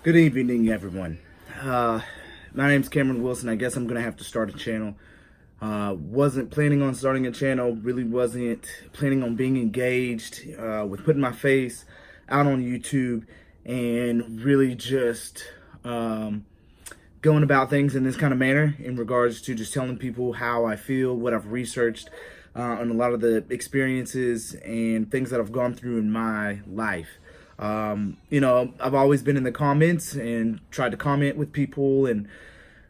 Good evening, everyone. My name's Cameron Wilson. I guess I'm gonna have to start a channel. Wasn't planning on starting a channel. Really wasn't planning on being engaged with putting my face out on YouTube and really just going about things in this kind of manner in regards to just telling people how I feel, what I've researched, and a lot of the experiences and things that I've gone through in my life. I've always been in the comments and tried to comment with people and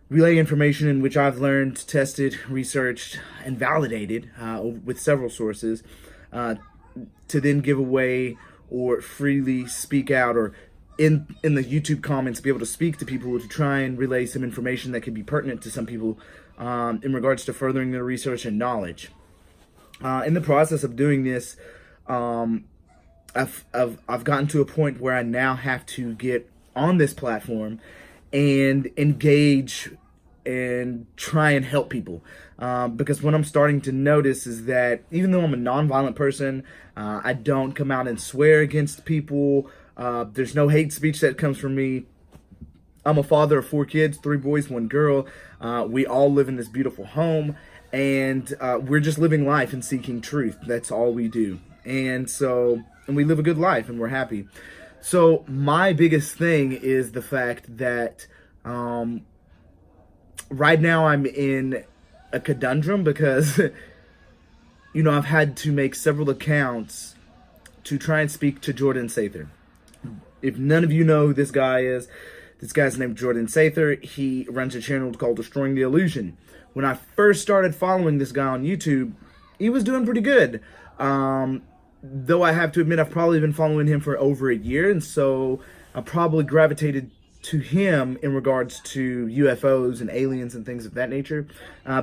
relay information in which I've learned, tested, researched, and validated with several sources to then give away or freely speak out or in the YouTube comments be able to speak to people to try and relay some information that could be pertinent to some people in regards to furthering their research and knowledge. In the process of doing this, I've gotten to a point where I now have to get on this platform and engage and try and help people. Because what I'm starting to notice is that even though I'm a nonviolent person, I don't come out and swear against people. There's no hate speech that comes from me. I'm a father of 4 kids, 3 boys, 1 girl. We all live in this beautiful home, and we're just living life and seeking truth. That's all we do. And we live a good life and we're happy. So my biggest thing is the fact that right now I'm in a conundrum because, I've had to make several accounts to try and speak to Jordan Sather. If none of you know who this guy is, this guy's named Jordan Sather. He runs a channel called Destroying the Illusion. When I first started following this guy on YouTube, he was doing pretty good. Though I have to admit I've probably been following him for over a year, and so I probably gravitated to him in regards to UFOs and aliens and things of that nature,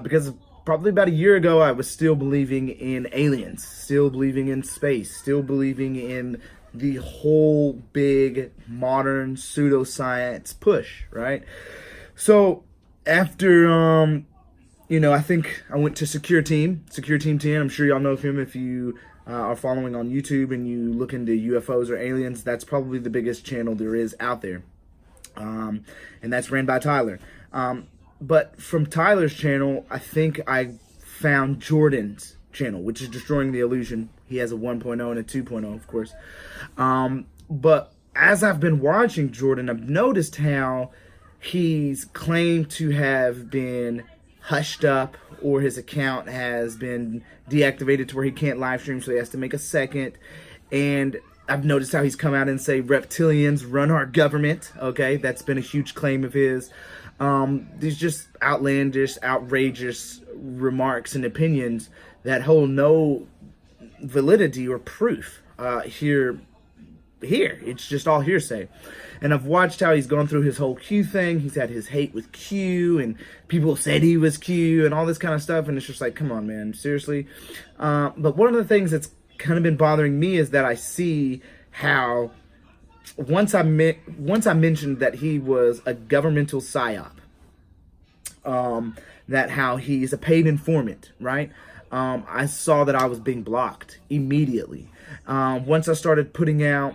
because probably about a year ago I was still believing in aliens, still believing in space, still believing in the whole big modern pseudoscience push, right? So after I think I went to Secure Team 10. I'm sure y'all know of him if you are following on YouTube and you look into UFOs or aliens. That's probably the biggest channel there is out there. And that's ran by Tyler. But from Tyler's channel, I think I found Jordan's channel, which is Destroying the Illusion. He has a 1.0 and a 2.0, of course. But as I've been watching Jordan, I've noticed how he's claimed to have been hushed up, or his account has been deactivated to where he can't live stream, so he has to make a second. And I've noticed how he's come out and say reptilians run our government. Okay, that's been a huge claim of his. These just outlandish, outrageous remarks and opinions that hold no validity or proof here. It's just all hearsay. And I've watched how he's gone through his whole Q thing. He's had his hate with Q, and people said he was Q and all this kind of stuff, and it's just like, come on, man, seriously. But one of the things that's kind of been bothering me is that I see how once I mentioned that he was a governmental psyop, that how he's a paid informant, right? I saw that I was being blocked immediately. Once I started putting out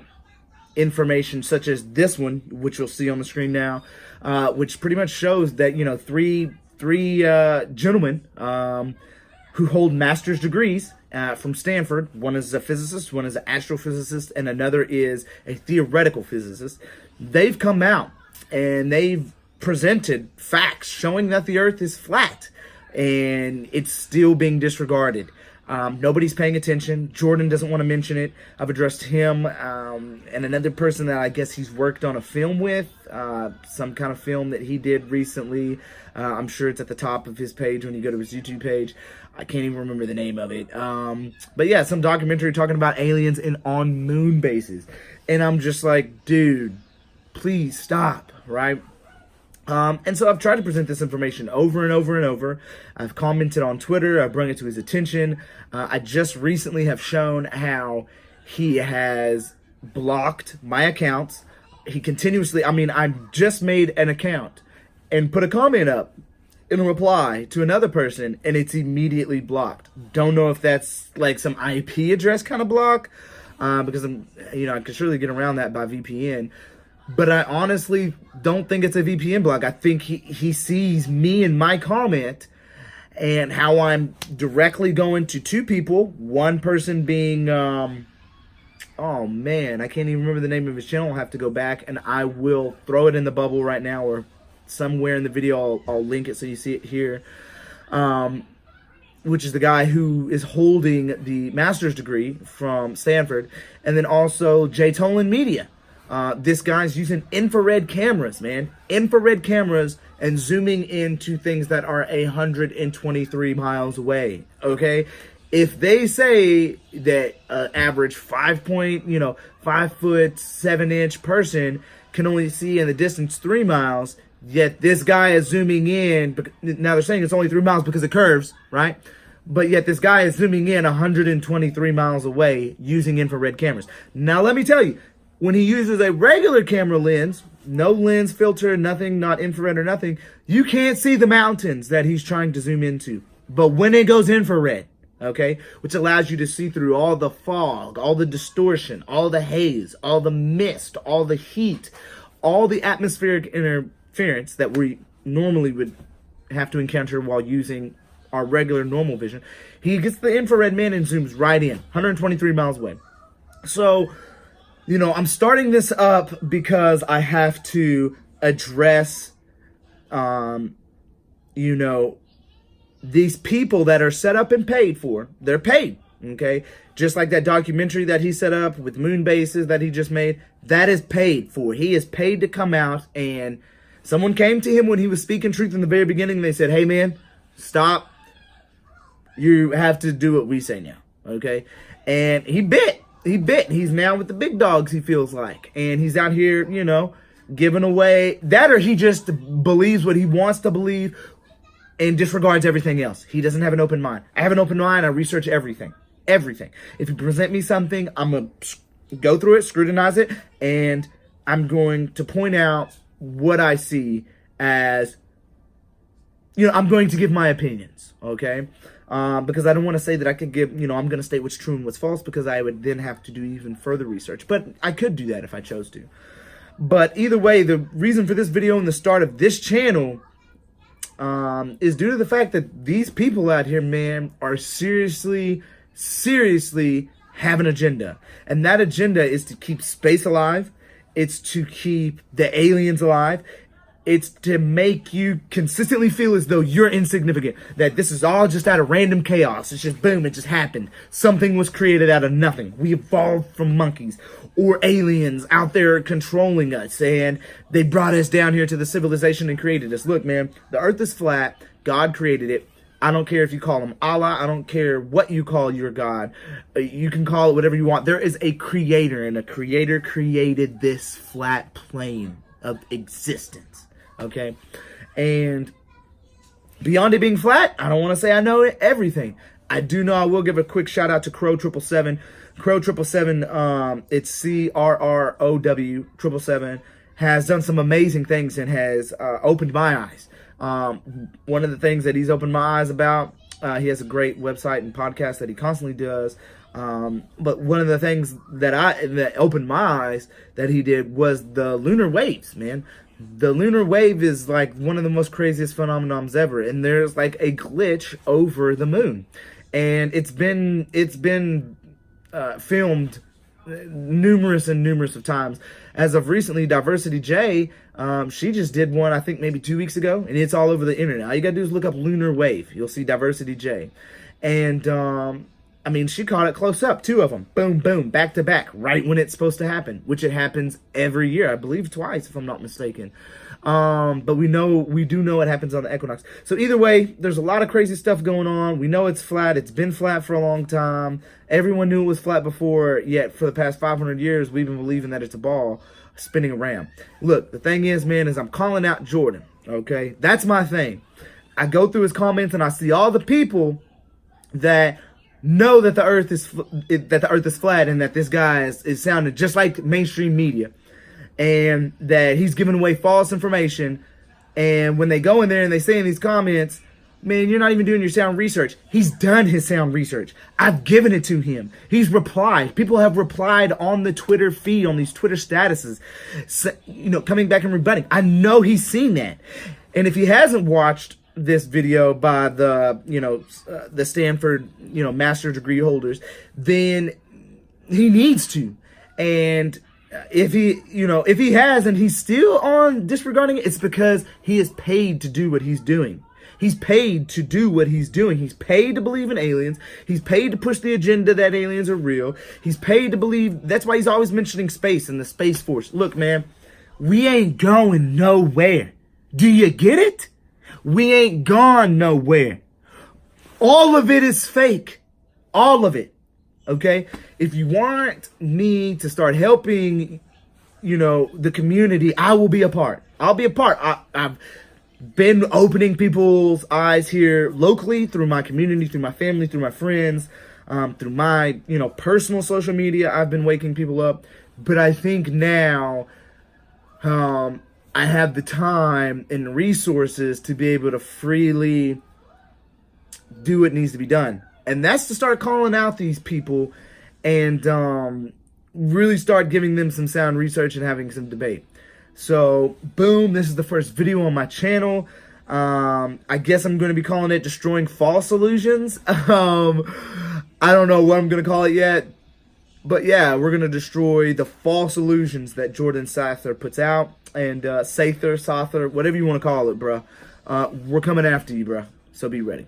information such as this one, which you'll see on the screen now, which pretty much shows that, three gentlemen who hold master's degrees from Stanford. One is a physicist, one is an astrophysicist, and another is a theoretical physicist. They've come out and they've presented facts showing that the earth is flat, and it's still being disregarded. Nobody's paying attention. Jordan doesn't want to mention it. I've addressed him and another person that I guess he's worked on a film with, some kind of film that he did recently. I'm sure it's at the top of his page when you go to his YouTube page. I can't even remember the name of it. But yeah, some documentary talking about aliens and on moon bases. And I'm just like, dude, please stop, right? And so I've tried to present this information over and over and over. I've commented on Twitter. I've brought it to his attention. I just recently have shown how he has blocked my accounts. He continuously, I just made an account and put a comment up in a reply to another person, and it's immediately blocked. Don't know if that's like some IP address kind of block, because I could surely get around that by VPN. But I honestly don't think it's a VPN block. I think he sees me and my comment and how I'm directly going to two people. One person being, oh man, I can't even remember the name of his channel. I'll have to go back, and I will throw it in the bubble right now or somewhere in the video. I'll link it so you see it here. Which is the guy who is holding the master's degree from Stanford. And then also Jay Tolan Media. This guy's using infrared cameras, man. Infrared cameras and zooming into things that are 123 miles away, okay? If they say that average 5'7" person can only see in the distance 3 miles, yet this guy is zooming in. Now they're saying it's only 3 miles because it curves, right? But yet this guy is zooming in 123 miles away using infrared cameras. Now let me tell you, when he uses a regular camera lens, no lens filter, nothing, not infrared or nothing, you can't see the mountains that he's trying to zoom into. But when it goes infrared, okay, which allows you to see through all the fog, all the distortion, all the haze, all the mist, all the heat, all the atmospheric interference that we normally would have to encounter while using our regular normal vision, he gets the infrared, man, and zooms right in, 123 miles away. So, you know, I'm starting this up because I have to address, you know, these people that are set up and paid for. They're paid, okay? Just like that documentary that he set up with moon bases that he just made, that is paid for. He is paid to come out, and someone came to him when he was speaking truth in the very beginning, and they said, hey, man, stop. You have to do what we say now, okay? And he bit. He's now with the big dogs, he feels like. And he's out here, you know, giving away that, or he just believes what he wants to believe and disregards everything else. He doesn't have an open mind. I have an open mind. I research everything. Everything. If you present me something, I'm going to go through it, scrutinize it, and I'm going to point out what I see as, you know, I'm going to give my opinions, okay? Because I don't want to say that I could give, you know, I'm going to state what's true and what's false, because I would then have to do even further research. But I could do that if I chose to. But either way, the reason for this video and the start of this channel is due to the fact that these people out here, man, are seriously have an agenda. And that agenda is to keep space alive. It's to keep the aliens alive. It's to make you consistently feel as though you're insignificant, that this is all just out of random chaos. It's just boom, it just happened. Something was created out of nothing. We evolved from monkeys or aliens out there controlling us, and they brought us down here to the civilization and created us. Look, man, the earth is flat. God created it. I don't care if you call him Allah. I don't care what you call your God. You can call it whatever you want. There is a creator, and a creator created this flat plane of existence. Okay, and beyond it being flat, I don't want to say I know everything. I do know I will give a quick shout out to Crow 777. Crow 777, it's CRROW 777, has done some amazing things and has opened my eyes. One of the things that he's opened my eyes about, he has a great website and podcast that he constantly does. But one of the things that opened my eyes that he did was the lunar waves, man. The lunar wave is like one of the most craziest phenomenons ever, and there's like a glitch over the moon, and it's been filmed numerous of times. As of recently, Diversity J, she just did one, I think maybe 2 weeks ago, and it's all over the internet. All you gotta do is look up lunar wave. You'll see Diversity J, and I mean, she caught it close up, 2 of them, boom, boom, back to back, right when it's supposed to happen, which it happens every year, I believe twice, if I'm not mistaken. But we do know it happens on the equinox. So either way, there's a lot of crazy stuff going on. We know it's flat. It's been flat for a long time. Everyone knew it was flat before, yet for the past 500 years, we've been believing that it's a ball spinning around. Look, the thing is, man, is I'm calling out Jordan, okay? That's my thing. I go through his comments and I see all the people that know that the earth is flat, and that this guy is sounding just like mainstream media, and that he's giving away false information. And when they go in there and they say in these comments, man, you're not even doing your sound research. He's done his sound research. I've given it to him. He's replied. People have replied on the Twitter feed, on these Twitter statuses, coming back and rebutting. I know he's seen that. And if he hasn't watched this video by the Stanford, master's degree holders, then he needs to. And if he has and he's still on disregarding it, it's because he is paid to do what he's doing. He's paid to do what he's doing. He's paid to believe in aliens. He's paid to push the agenda that aliens are real. He's paid to believe. That's why he's always mentioning space and the Space Force. Look, man, we ain't going nowhere. Do you get it? We ain't gone nowhere. All of it is fake. All of it. Okay? If you want me to start helping, the community, I will be a part. I'll be a part. I've been opening people's eyes here locally through my community, through my family, through my friends, through my, personal social media. I've been waking people up. But I think now I have the time and resources to be able to freely do what needs to be done. And that's to start calling out these people and really start giving them some sound research and having some debate. So, boom, this is the first video on my channel. I guess I'm going to be calling it Destroying False Illusions. I don't know what I'm going to call it yet. But yeah, we're going to destroy the false illusions that Jordan Sather puts out. And Sather, whatever you want to call it, bro. We're coming after you, bro. So be ready.